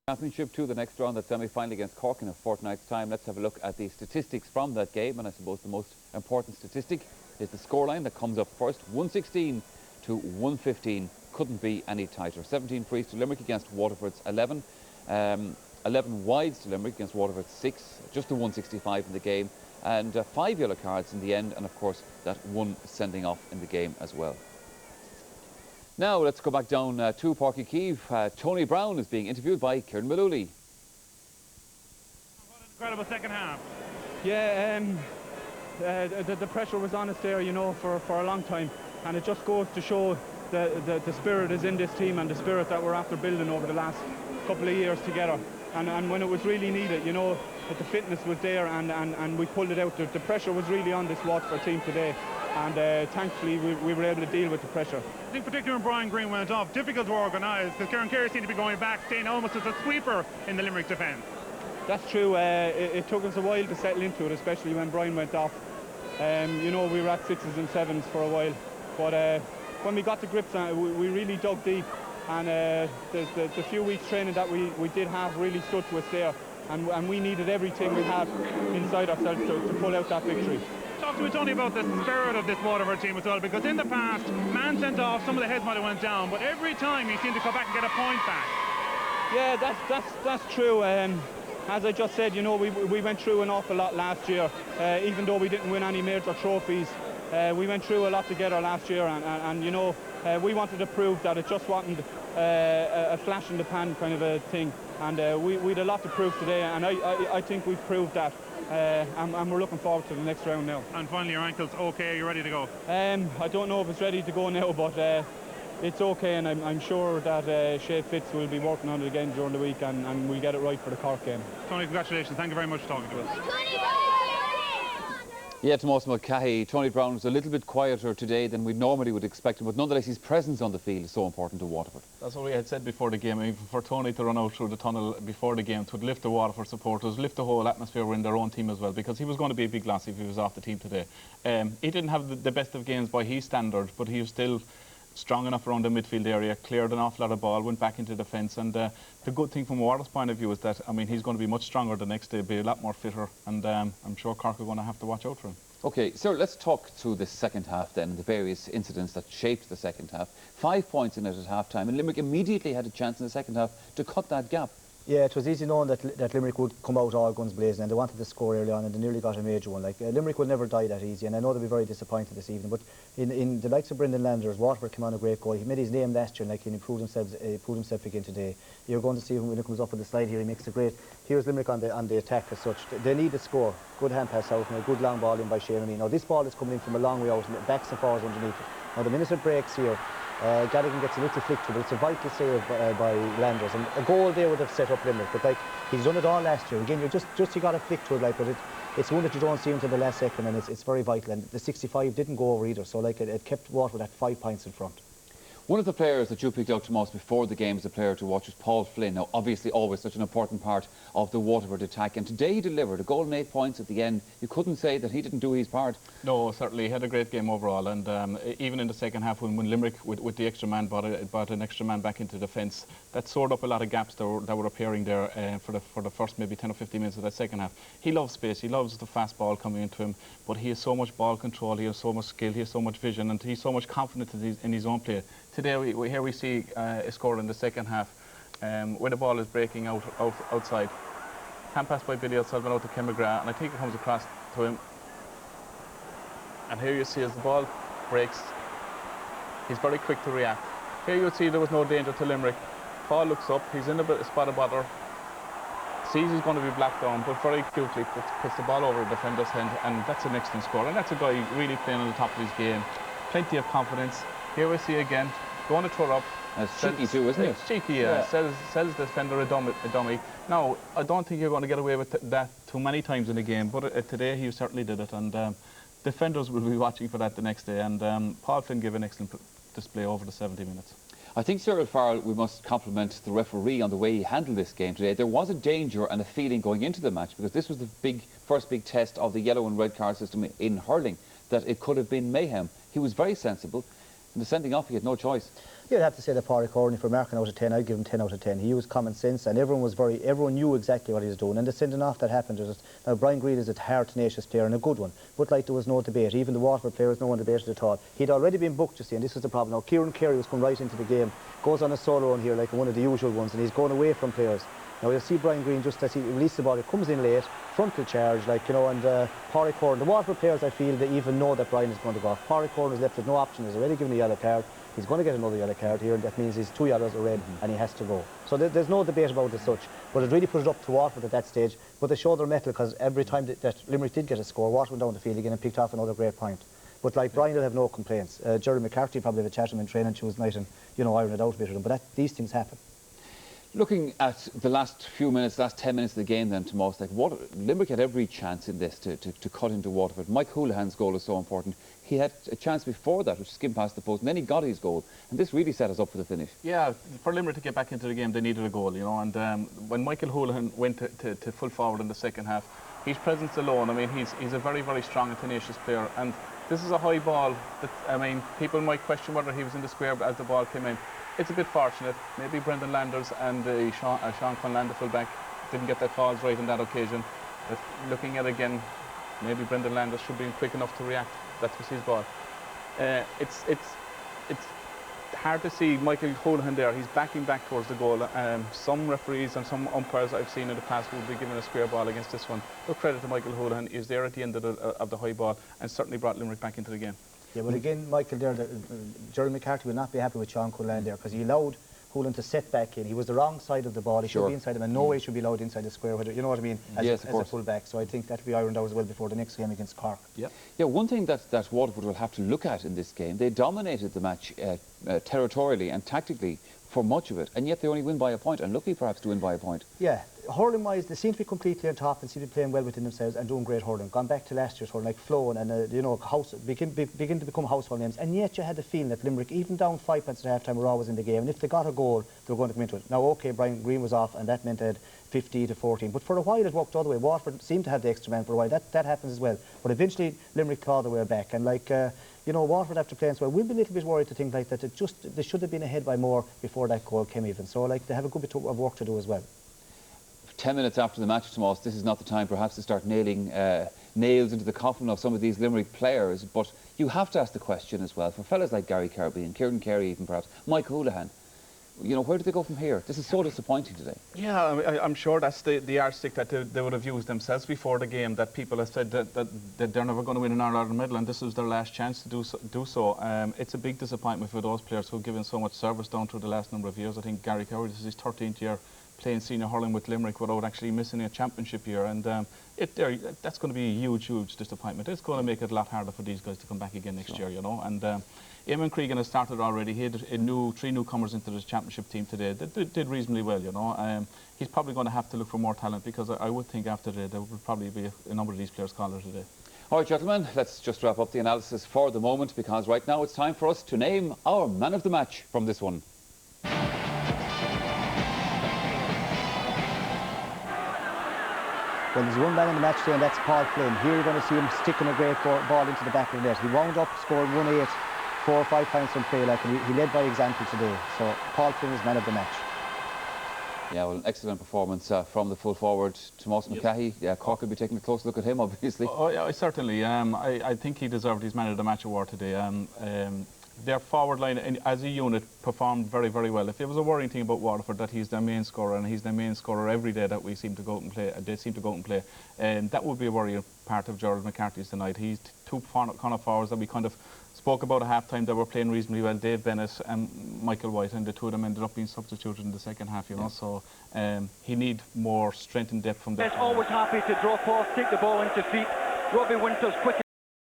Championship to the next round, that semi-final against Cork in a fortnight's time. Let's have a look at the statistics from that game, and I suppose the most important statistic is the scoreline that comes up first. 116 to 115, couldn't be any tighter. 17 frees to Limerick against Waterford's 11. 11 wides to Limerick against Waterford's 6, just the 165 in the game, and 5 yellow cards in the end, and of course that one sending off in the game as well. Now let's go back down to Páirc Uí Chaoimh. Tony Brown is being interviewed by Kieran Malooly. What an incredible second half. Yeah, the pressure was on us there, you know, for a long time, and it just goes to show the spirit is in this team and the spirit that we're after building over the last couple of years together. And when it was really needed, you know, that the fitness was there and we pulled it out. The pressure was really on this Waterford team today, and thankfully we were able to deal with the pressure. I think particularly when Brian Green went off, difficult to organise, because Kieran Carey seemed to be going back, staying almost as a sweeper in the Limerick defence. That's true. It took us a while to settle into it, especially when Brian went off. You know, we were at 6s and 7s for a while, but when we got the grips on it, we really dug deep, and the few weeks training that we did have really stood to us there, and we needed everything we had inside ourselves to pull out that victory. Talk to me, Tony, about the spirit of this Waterford team as well, because in the past, man sent off, some of the heads might have went down, but every time he seemed to come back and get a point back. Yeah, that's true. As I just said, you know, we went through an awful lot last year, even though we didn't win any major trophies. We went through a lot together last year, and you know, we wanted to prove that it just wasn't a flash in the pan kind of a thing, and we'd a lot to prove today, and I think we've proved that, and we're looking forward to the next round now. And finally, your ankle's okay, you're ready to go? I don't know if it's ready to go now, but it's okay, and I'm sure that Shay Fitz will be working on it again during the week, and we'll get it right for the Cork game. Tony, congratulations, thank you very much for talking to us. Yeah, Tomás Mulcahy. Tony Brown was a little bit quieter today than we normally would expect him, but nonetheless his presence on the field is so important to Waterford. That's what we had said before the game. I mean, for Tony to run out through the tunnel before the game, to lift the Waterford supporters, lift the whole atmosphere in their own team as well, because he was going to be a big loss if he was off the team today. He didn't have the best of games by his standard, but he was still strong enough around the midfield area, cleared an awful lot of ball, went back into defence, and the good thing from Waterford's point of view is that, I mean, he's going to be much stronger the next day, be a lot more fitter, and I'm sure Cork are going to have to watch out for him. OK, so let's talk through the second half then, and the various incidents that shaped the second half. 5 points in it at half-time, and Limerick immediately had a chance in the second half to cut that gap. Yeah, it was easy knowing that Limerick would come out all guns blazing, and they wanted to score early on, and they nearly got a major one. Like, Limerick will never die that easy, and I know they'll be very disappointed this evening, but in the likes of Brendan Landers, Waterford came on a great goal. He made his name last year, and like, he proved himself again today. You're going to see him when he comes up on the slide here, he makes a great... Here's Limerick on the attack as such. They need to score. Good hand pass out, and a good long ball in by Shane. Now this ball is coming in from a long way out, and backs and forwards underneath it. Now the minute it breaks here, Gallagher gets a little flick to it, but it's a vital save by Landers, and a goal there would have set up Limerick, but like, he's done it all last year. Again, you got a flick to it, like, but it's one that you don't see until the last second, and it's very vital, and the 65 didn't go over either, so like, it kept Waterford at 5 points in front. One of the players that you picked out, Tomás, before the game as a player to watch was Paul Flynn. Now, obviously, always such an important part of the Waterford attack. And today he delivered a goal and 8 points at the end. You couldn't say that he didn't do his part. No, certainly. He had a great game overall. And even in the second half, when Limerick, with the extra man, brought an extra man back into defence, that sorted up a lot of gaps that were appearing there for the first maybe 10 or 15 minutes of that second half. He loves space. He loves the fast ball coming into him. But he has so much ball control. He has so much skill. He has so much vision. And he's so much confidence in his own play. Today, here we see a score in the second half, where the ball is breaking outside. Hand pass by Billy O'Sullivan out to Ken McGrath, and I think it comes across to him. And here you see as the ball breaks, he's very quick to react. Here you see there was no danger to Limerick. Paul looks up, he's in a spot of bother, sees he's going to be blacked down, but very quickly puts the ball over the defender's hand, and that's an excellent score. And that's a guy really playing on the top of his game. Plenty of confidence. Here we see again, going to throw up. That's cheeky too, isn't it? It's cheeky, yeah. Sells the defender a dummy. Now, I don't think you're going to get away with that too many times in the game, but today he certainly did it, and defenders will be watching for that the next day, and Paul Flynn gave an excellent display over the 70 minutes. I think, Cyril Farrell, we must compliment the referee on the way he handled this game today. There was a danger and a feeling going into the match, because this was the first big test of the yellow and red card system in hurling, that it could have been mayhem. He was very sensible. In the sending off, he had no choice. You'd have to say that Pádraig Corney, for marking out of 10, I'd give him 10 out of 10. He used common sense, and everyone knew exactly what he was doing. And the sending off that happened, now Brian Greene is a hard, tenacious player and a good one, but like there was no debate. Even the Waterford players, no one debated at all. He'd already been booked, you see, and this was the problem. Now Kieran Carey was coming right into the game, goes on a solo on here like one of the usual ones, and he's going away from players. Now you'll see Brian Greene, just as he released the ball, he comes in late, frontal charge, like, you know, and Pádraig Corney, the Waterford players, I feel, they even know that Brian is going to go off. Pádraig Corney is left with no option, he's already given a yellow card. He's going to get another yellow card here, and that means he's 2 yellows, a red, and he has to go. So there's no debate about it as such. But it really put it up to Waterford at that stage. But they showed their mettle, because every time that Limerick did get a score, Waterford went down the field again and picked off another great point. But like Brian will have no complaints. Jerry McCarthy probably have a chat to him in training Tuesday night and, you know, iron it out a bit with him. But these things happen. Looking at the last few minutes, last 10 minutes of the game then, Tomás, like Limerick had every chance in this to cut into Waterford. Mike Houlihan's goal is so important. He had a chance before that, which skimmed past the post, and then he got his goal. And this really set us up for the finish. Yeah, for Limerick to get back into the game, they needed a goal, you know. And when Michael Houlihan went to full forward in the second half, his presence alone, I mean, he's a very, very strong and tenacious player. And this is a high ball that, I mean, people might question whether he was in the square as the ball came in. It's a bit fortunate. Maybe Brendan Landers and Sean Conlan, the fullback, didn't get their calls right on that occasion. But looking at it again, maybe Brendan Landers should be quick enough to react. That was his ball. It's hard to see Michael Houlihan there. He's backing back towards the goal. Some referees and some umpires I've seen in the past would be given a square ball against this one. But credit to Michael Houlihan. He was there at the end of the high ball and certainly brought Limerick back into the game. Yeah, but again, Michael there, Jerry McCarthy will not be happy with Sean Conlan there, because he allowed Houlihan to set back in. He was the wrong side of the ball. He should be inside him, and no way should be allowed inside the square, whether, you know what I mean, as a full-back. So I think that will be ironed out as well before the next game against Cork. Yeah, one thing that Waterford will have to look at in this game, they dominated the match territorially and tactically for much of it, and yet they only win by a point, and lucky perhaps to win by a point. Yeah, hurling-wise, they seem to be completely on top and seem to be playing well within themselves and doing great hurling. Gone back to last year's hurling, like flowing and, you know, begin to become household names. And yet you had the feeling that Limerick, even down 5 points at half-time, were always in the game. And if they got a goal, they were going to come into it. Now, OK, Brian Greene was off, and that meant they had 50 to 14. But for a while, it worked the other way. Waterford seemed to have the extra man for a while. That happens as well. But eventually, Limerick clawed their way back. And, like, you know, Waterford after playing so well, we'll be a little bit worried to think like that. They should have been ahead by more before that goal came even. So, like, they have a good bit of work to do as well. 10 minutes after the match, Tomás, this is not the time perhaps to start nailing nails into the coffin of some of these Limerick players, but you have to ask the question as well, for fellas like Gary Carbean, Kieran Carey even perhaps, Mike Houlihan, you know, where do they go from here? This is so disappointing today. Yeah, I'm sure that's the yardstick that they would have used themselves before the game, that people have said that they're never going to win an All-Ireland medal, and this was their last chance to do so. It's a big disappointment for those players who have given so much service down through the last number of years. I think Gary Carey, this is his 13th year playing senior hurling with Limerick without actually missing a championship year, and that's going to be a huge disappointment. It's going to make it a lot harder for these guys to come back again next year, you know. And Eamon Cregan has started already. He had 3 newcomers into this championship team today. They did reasonably well, you know. He's probably going to have to look for more talent, because I would think after today there will probably be a number of these players called out today. All right, gentlemen, let's just wrap up the analysis for the moment, because right now it's time for us to name our man of the match from this one. Well, there's one man in the match today, and that's Paul Flynn. Here you're going to see him sticking a great ball into the back of the net. He wound up scoring 1-8, 4 or 5 points from play, like, and he led by example today. So Paul Flynn is man of the match. Yeah, well, an excellent performance from the full forward, Tomás McCahey. Yeah, Cork will be taking a close look at him, obviously. Oh, yeah, certainly. I think he deserved his man of the match award today. Their forward line as a unit performed very, very well. If there was a worrying thing about Waterford, that he's their main scorer, and he's their main scorer every day that we seem to go out and play, they seem to go out and play, and that would be a worrying part of Gerald McCarthy's tonight. He's 2 corner forwards that we kind of spoke about at half-time that were playing reasonably well, Dave Bennett and Michael White, and the 2 of them ended up being substituted in the second half, you know, so he need more strength and depth from that. He's always happy to drop off, take the ball into feet. Robbie Winters quick